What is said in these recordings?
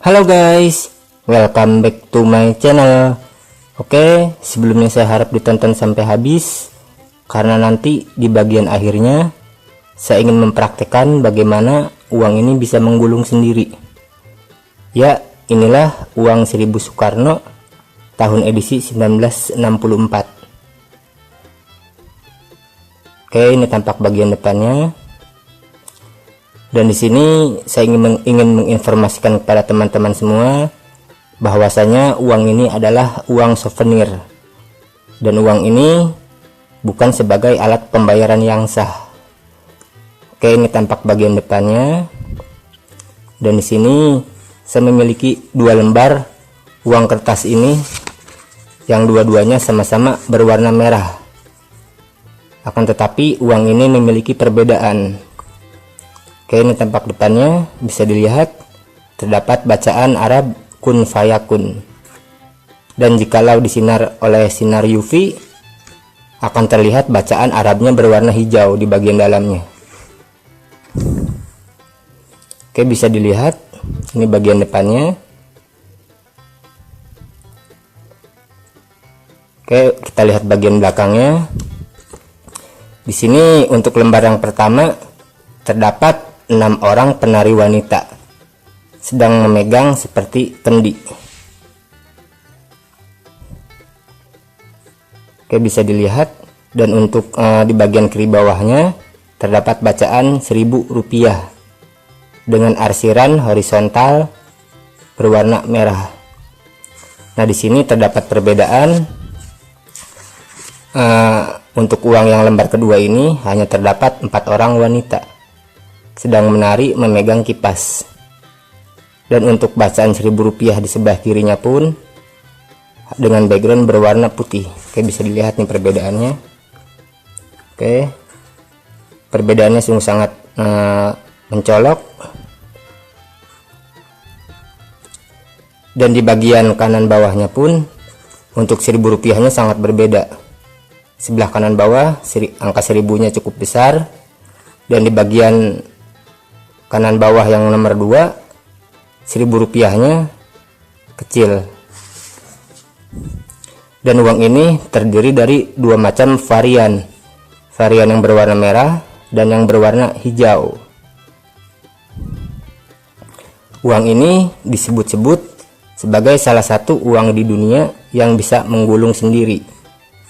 Halo guys, welcome back to my channel. Oke, sebelumnya saya harap ditonton sampai habis, karena nanti di bagian akhirnya saya ingin mempraktekkan bagaimana uang ini bisa menggulung sendiri. Ya, inilah uang 1000 Soekarno tahun edisi 1964. Oke, ini tampak bagian depannya. Dan di sini saya ingin menginformasikan kepada teman-teman semua bahwasanya uang ini adalah uang souvenir, dan uang ini bukan sebagai alat pembayaran yang sah. Oke, ini tampak bagian depannya. Dan di sini saya memiliki 2 lembar uang kertas ini, yang dua-duanya sama-sama berwarna merah. Akan tetapi uang ini memiliki perbedaan. Oke, ini tampak depannya, bisa dilihat terdapat bacaan Arab kun fayakun, dan jikalau disinar oleh sinar UV akan terlihat bacaan Arabnya berwarna hijau di bagian dalamnya. Oke, bisa dilihat ini bagian depannya. Oke, kita lihat bagian belakangnya. Di sini untuk lembar yang pertama terdapat 6 orang penari wanita sedang memegang seperti kendi. Oke, bisa dilihat. Dan untuk di bagian kiri bawahnya terdapat bacaan Rp1000 dengan arsiran horizontal berwarna merah. Nah, di sini terdapat perbedaan. Untuk uang yang lembar kedua ini hanya terdapat 4 orang wanita sedang menari memegang kipas. Dan untuk bacaan Rp1000 di sebelah kirinya pun dengan background berwarna putih. Oke, bisa dilihat nih perbedaannya. Oke, perbedaannya sungguh sangat mencolok. Dan di bagian kanan bawahnya pun untuk Rp1000-nya sangat berbeda. Sebelah kanan bawah angka 1000-nya cukup besar, dan di bagian kanan bawah yang nomor 2 Rp1000-nya kecil. Dan uang ini terdiri dari 2 macam varian yang berwarna merah dan yang berwarna hijau. Uang ini disebut-sebut sebagai salah satu uang di dunia yang bisa menggulung sendiri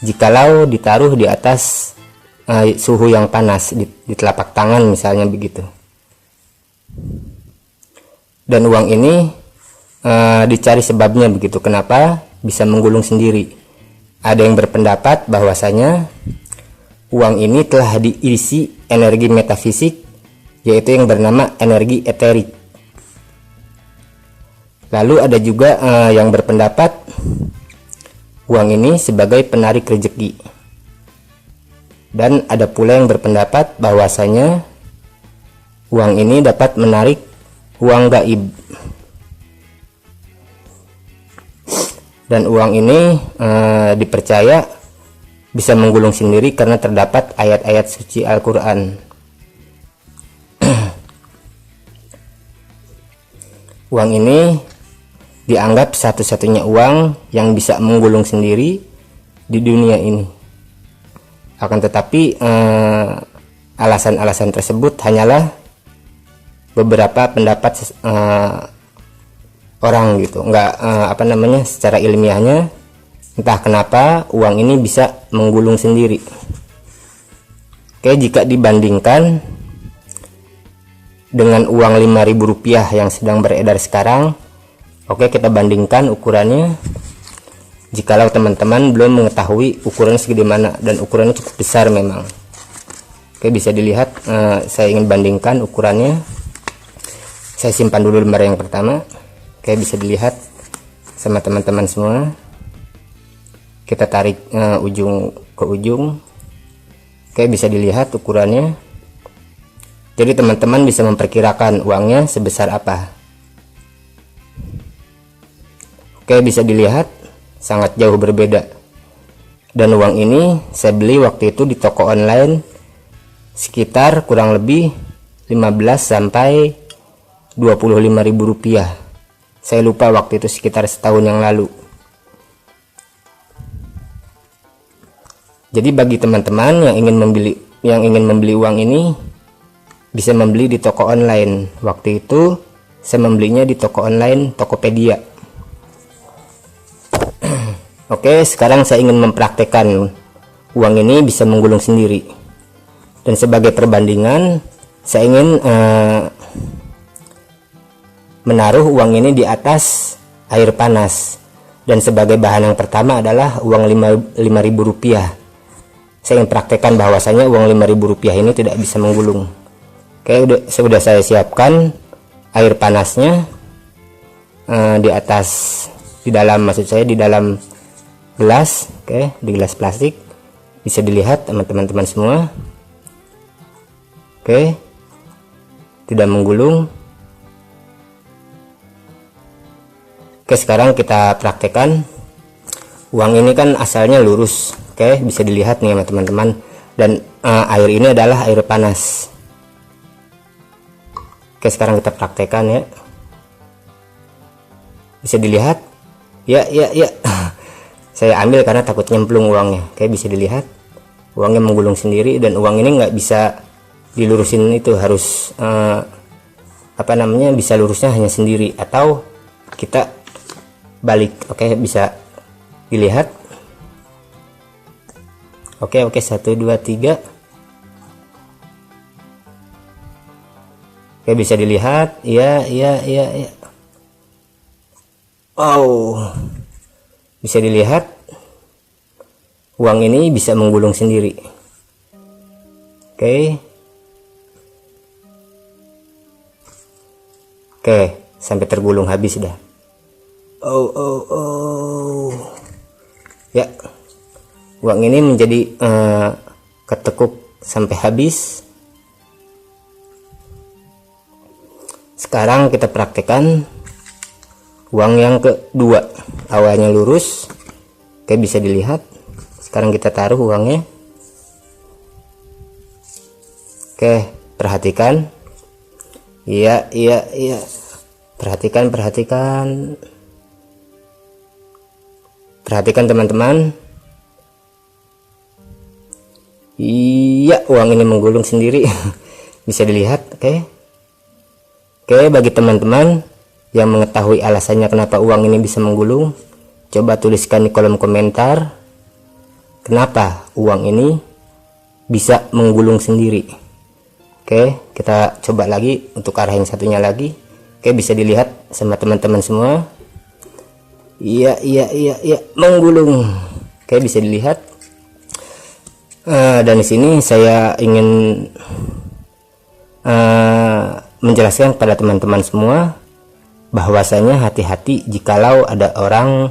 jikalau ditaruh di atas suhu yang panas, di telapak tangan misalnya begitu. Dan uang ini dicari sebabnya begitu, kenapa bisa menggulung sendiri. Ada yang berpendapat bahwasanya uang ini telah diisi energi metafisik, yaitu yang bernama energi eterik. Lalu ada juga yang berpendapat uang ini sebagai penarik rezeki. Dan ada pula yang berpendapat bahwasanya uang ini dapat menarik uang gaib. Dan uang ini dipercaya bisa menggulung sendiri karena terdapat ayat-ayat suci Al-Quran. Uang ini dianggap satu-satunya uang yang bisa menggulung sendiri di dunia ini. Akan tetapi alasan-alasan tersebut hanyalah beberapa pendapat orang gitu, secara ilmiahnya entah kenapa uang ini bisa menggulung sendiri. Oke, jika dibandingkan dengan uang Rp5.000 yang sedang beredar sekarang, oke, kita bandingkan ukurannya. Jikalau teman-teman belum mengetahui ukurannya segede mana, dan ukurannya cukup besar memang. Oke, bisa dilihat, saya ingin bandingkan ukurannya. Saya simpan dulu lembar yang pertama. Oke, bisa dilihat sama teman-teman semua. Kita tarik ujung ke ujung. Oke, bisa dilihat ukurannya. Jadi teman-teman bisa memperkirakan uangnya sebesar apa. Oke, bisa dilihat sangat jauh berbeda. Dan uang ini saya beli waktu itu di toko online sekitar kurang lebih 15 sampai Rp25.000. Saya lupa waktu itu sekitar setahun yang lalu. Jadi bagi teman-teman yang ingin membeli uang ini, bisa membeli di toko online. Waktu itu saya membelinya di toko online Tokopedia. Oke, sekarang saya ingin mempraktekkan uang ini bisa menggulung sendiri. Dan sebagai perbandingan, saya ingin menaruh uang ini di atas air panas. Dan sebagai bahan yang pertama adalah uang Rp5.000. Saya ingin praktekkan bahwasanya uang Rp5.000 ini tidak bisa menggulung. Oke, sudah saya siapkan air panasnya di dalam gelas. Oke, di gelas plastik. Bisa dilihat teman-teman semua. Oke, tidak menggulung. Oke, sekarang kita praktekkan. Uang ini kan asalnya lurus. Oke, bisa dilihat nih teman-teman. Dan air ini adalah air panas. Oke, sekarang kita praktekkan ya. Bisa dilihat? Ya. Saya ambil karena takut nyemplung uangnya. Oke, bisa dilihat. Uangnya menggulung sendiri dan uang ini nggak bisa dilurusin, itu harus bisa lurusnya hanya sendiri atau kita balik. Oke, bisa dilihat. Oke, 1 2 3. Oke, bisa dilihat. Ya. Oh, bisa dilihat uang ini bisa menggulung sendiri. Oke, sampai tergulung habis dah. Ya, uang ini menjadi ketekuk sampai habis. Sekarang kita praktekkan uang yang kedua. Awalnya lurus. Oke, bisa dilihat. Sekarang kita taruh uangnya. Oke, perhatikan. Iya. Perhatikan teman-teman. Iya, uang ini menggulung sendiri. Bisa dilihat. Oke, bagi teman-teman yang mengetahui alasannya kenapa uang ini bisa menggulung, coba tuliskan di kolom komentar kenapa uang ini bisa menggulung sendiri. Oke, kita coba lagi untuk arah yang satunya lagi. Oke, bisa dilihat sama teman-teman semua. Iya, menggulung. Oke, bisa dilihat. Dan di sini saya ingin menjelaskan kepada teman-teman semua bahwasanya hati-hati jikalau ada orang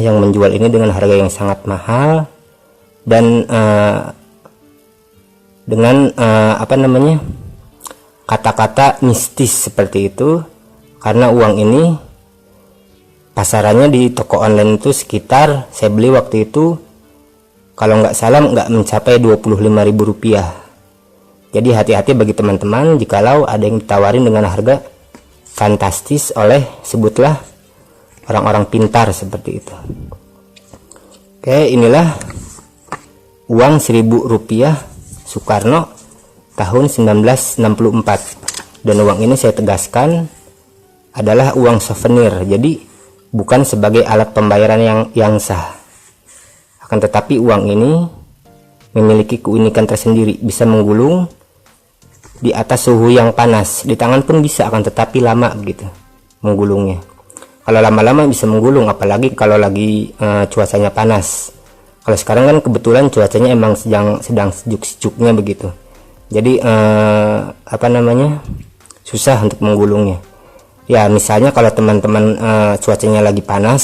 yang menjual ini dengan harga yang sangat mahal dan dengan kata-kata mistis seperti itu, karena uang ini pasarannya di toko online itu sekitar, saya beli waktu itu kalau nggak salah nggak mencapai Rp25.000. Jadi hati-hati bagi teman-teman jikalau ada yang ditawarin dengan harga fantastis oleh, sebutlah, orang-orang pintar seperti itu. Oke, inilah uang Rp1.000 Soekarno tahun 1964. Dan uang ini saya tegaskan adalah uang souvenir, jadi bukan sebagai alat pembayaran yang sah. Akan tetapi uang ini memiliki keunikan tersendiri, bisa menggulung di atas suhu yang panas, di tangan pun bisa, akan tetapi lama begitu menggulungnya. Kalau lama-lama bisa menggulung, apalagi kalau lagi cuacanya panas. Kalau sekarang kan kebetulan cuacanya emang sedang sejuk-sejuknya begitu, jadi susah untuk menggulungnya. Ya, misalnya kalau teman-teman cuacanya lagi panas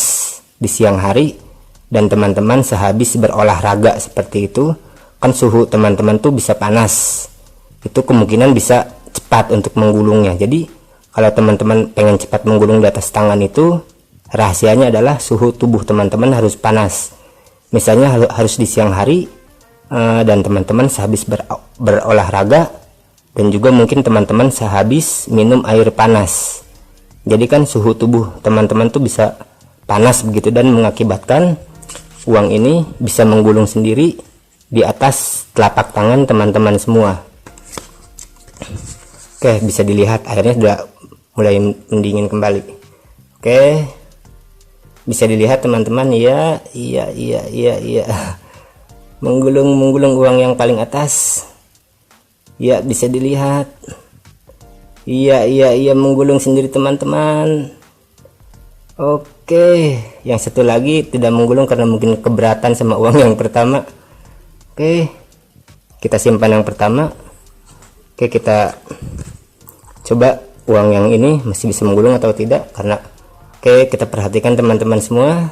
di siang hari dan teman-teman sehabis berolahraga seperti itu, kan suhu teman-teman tuh bisa panas, itu kemungkinan bisa cepat untuk menggulungnya. Jadi kalau teman-teman pengen cepat menggulung di atas tangan itu, rahasianya adalah suhu tubuh teman-teman harus panas. Misalnya harus di siang hari dan teman-teman sehabis berolahraga, dan juga mungkin teman-teman sehabis minum air panas. Jadi kan suhu tubuh teman-teman tuh bisa panas begitu, dan mengakibatkan uang ini bisa menggulung sendiri di atas telapak tangan teman-teman semua. Oke, bisa dilihat airnya sudah mulai mendingin kembali. Oke, bisa dilihat teman-teman, iya, menggulung uang yang paling atas. Ya, bisa dilihat. Iya, menggulung sendiri teman-teman. Oke, yang satu lagi tidak menggulung karena mungkin keberatan sama uang yang pertama. Oke, kita simpan yang pertama. Oke, kita coba uang yang ini masih bisa menggulung atau tidak, karena oke, kita perhatikan teman-teman semua.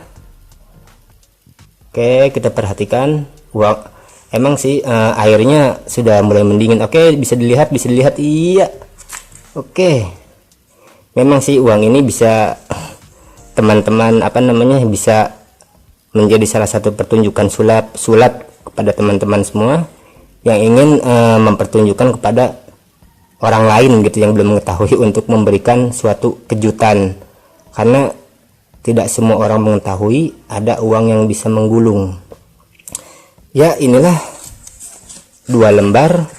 Oke, kita perhatikan uang, emang sih airnya sudah mulai mendingin. Oke, bisa dilihat, iya. Oke, memang sih uang ini bisa teman-teman bisa menjadi salah satu pertunjukan sulap kepada teman-teman semua yang ingin mempertunjukkan kepada orang lain gitu yang belum mengetahui untuk memberikan suatu kejutan, karena tidak semua orang mengetahui ada uang yang bisa menggulung. Ya, inilah 2 lembar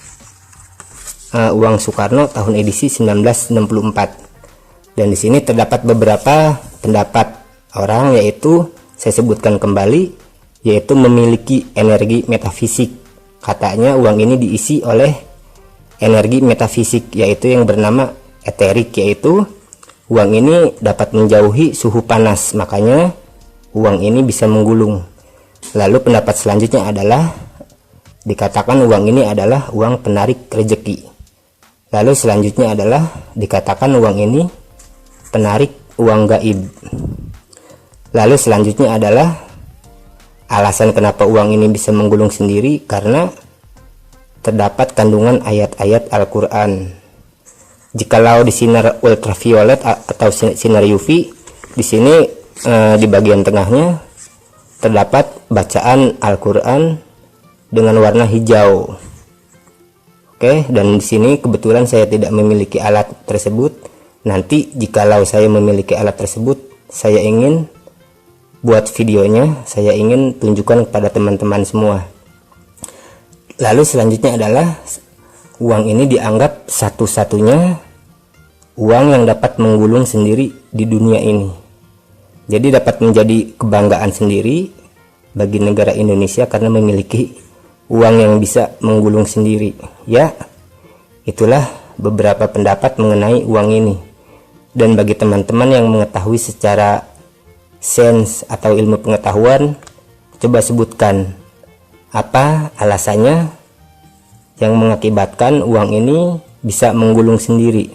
uang Soekarno tahun edisi 1964, dan di sini terdapat beberapa pendapat orang, yaitu saya sebutkan kembali, yaitu memiliki energi metafisik. Katanya uang ini diisi oleh energi metafisik, yaitu yang bernama eterik, yaitu uang ini dapat menjauhi suhu panas, makanya uang ini bisa menggulung. Lalu pendapat selanjutnya adalah dikatakan uang ini adalah uang penarik rezeki. Lalu selanjutnya adalah dikatakan uang ini penarik uang gaib. Lalu selanjutnya adalah alasan kenapa uang ini bisa menggulung sendiri, karena terdapat kandungan ayat-ayat Al-Quran. Jikalau di sinar ultraviolet atau sinar UV, di sini di bagian tengahnya terdapat bacaan Al-Quran dengan warna hijau. Oke, dan di sini kebetulan saya tidak memiliki alat tersebut. Nanti jikalau saya memiliki alat tersebut, saya ingin buat videonya, saya ingin tunjukkan kepada teman-teman semua. Lalu selanjutnya adalah uang ini dianggap satu-satunya uang yang dapat menggulung sendiri di dunia ini. Jadi dapat menjadi kebanggaan sendiri bagi negara Indonesia karena memiliki uang yang bisa menggulung sendiri. Ya, itulah beberapa pendapat mengenai uang ini. Dan bagi teman-teman yang mengetahui secara sains atau ilmu pengetahuan, coba sebutkan apa alasannya yang mengakibatkan uang ini bisa menggulung sendiri.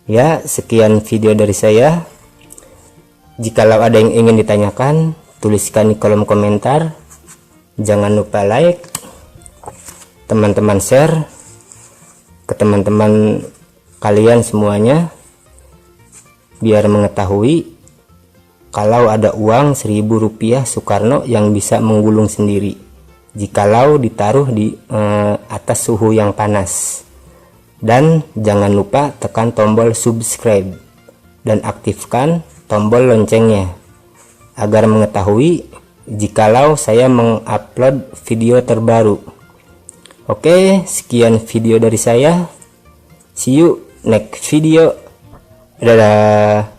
Ya, sekian video dari saya. Jikalau ada yang ingin ditanyakan, tuliskan di kolom komentar. Jangan lupa like, teman-teman share ke teman-teman kalian semuanya, biar mengetahui kalau ada uang Rp1.000 Soekarno yang bisa menggulung sendiri jikalau ditaruh di atas suhu yang panas. Dan jangan lupa tekan tombol subscribe dan aktifkan tombol loncengnya agar mengetahui jikalau saya mengupload video terbaru. Oke, sekian video dari saya. See you next video. Dadah.